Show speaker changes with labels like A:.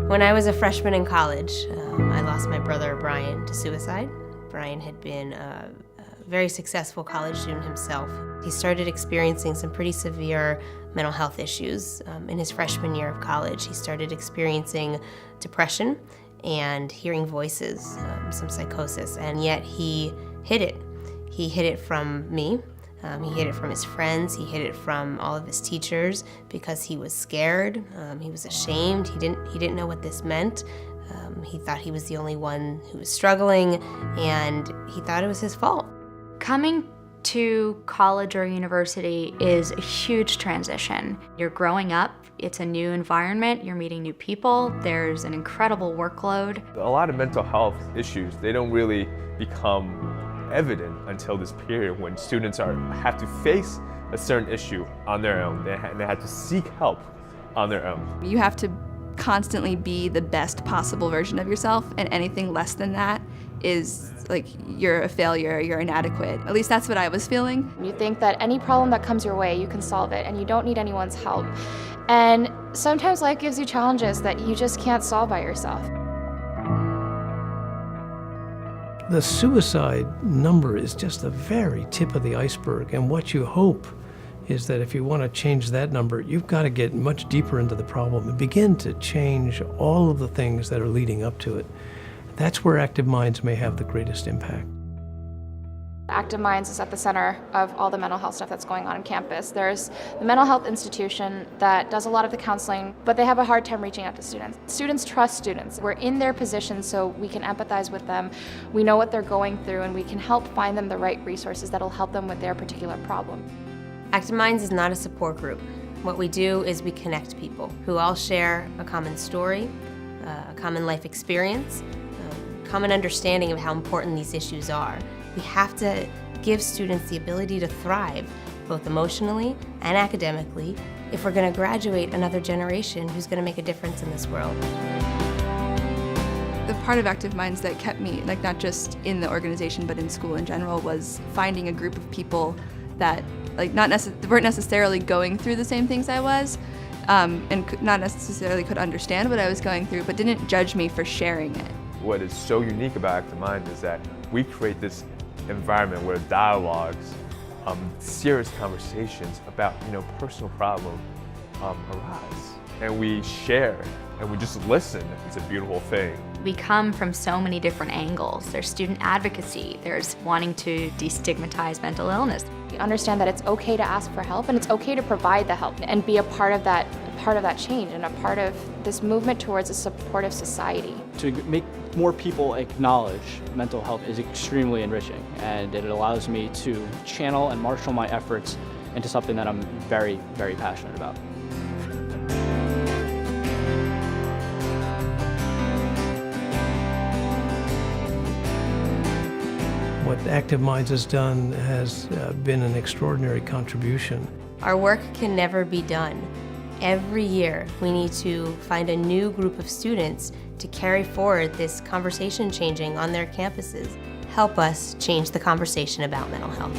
A: When I was a freshman in college, I lost my brother Brian to suicide. Brian had been a very successful college student himself. He started experiencing some pretty severe mental health issues in his freshman year of college. He started experiencing depression and hearing voices, some psychosis, and yet he hid it. He hid it from me. He hid it from his friends. He hid it from all of his teachers because he was scared. He was ashamed. He didn't know what this meant. He thought he was the only one who was struggling, and he thought it was his fault.
B: Coming to college or university is a huge transition. You're growing up, it's a new environment, you're meeting new people, there's an incredible workload.
C: A lot of mental health issues, they don't really become evident until this period when students have to face a certain issue on their own. They have to seek help on their own.
D: You have to constantly be the best possible version of yourself, and anything less than that is like you're a failure, you're inadequate. At least that's what I was feeling.
E: You think that any problem that comes your way, you can solve it, and you don't need anyone's help. And sometimes life gives you challenges that you just can't solve by yourself.
F: The suicide number is just the very tip of the iceberg, and what you hope is that if you want to change that number, you've got to get much deeper into the problem and begin to change all of the things that are leading up to it. That's where Active Minds may have the greatest impact.
E: Active Minds is at the center of all the mental health stuff that's going on on campus. There's the mental health institution that does a lot of the counseling, but they have a hard time reaching out to students. Students trust students. We're in their position so we can empathize with them. We know what they're going through, and we can help find them the right resources that'll help them with their particular problem.
A: Active Minds is not a support group. What we do is we connect people who all share a common story, a common life experience, a common understanding of how important these issues are. We have to give students the ability to thrive, both emotionally and academically, if we're going to graduate another generation who's going to make a difference in this world.
D: The part of Active Minds that kept me, like not just in the organization but in school in general, was finding a group of people that weren't necessarily going through the same things I was, and not necessarily could understand what I was going through, but didn't judge me for sharing it.
C: What is so unique about Active Minds is that we create this environment where dialogues, serious conversations about personal problems arise, and we share and we just listen. It's a beautiful thing.
B: We come from so many different angles. There's student advocacy, there's wanting to destigmatize mental illness.
E: We understand that it's okay to ask for help, and it's okay to provide the help and be a part of that change and a part of this movement towards a supportive society.
G: To make more people acknowledge mental health is extremely enriching, and it allows me to channel and marshal my efforts into something that I'm very, very passionate about.
F: What Active Minds has done has been an extraordinary contribution.
A: Our work can never be done. Every year, we need to find a new group of students to carry forward this conversation changing on their campuses. Help us change the conversation about mental health.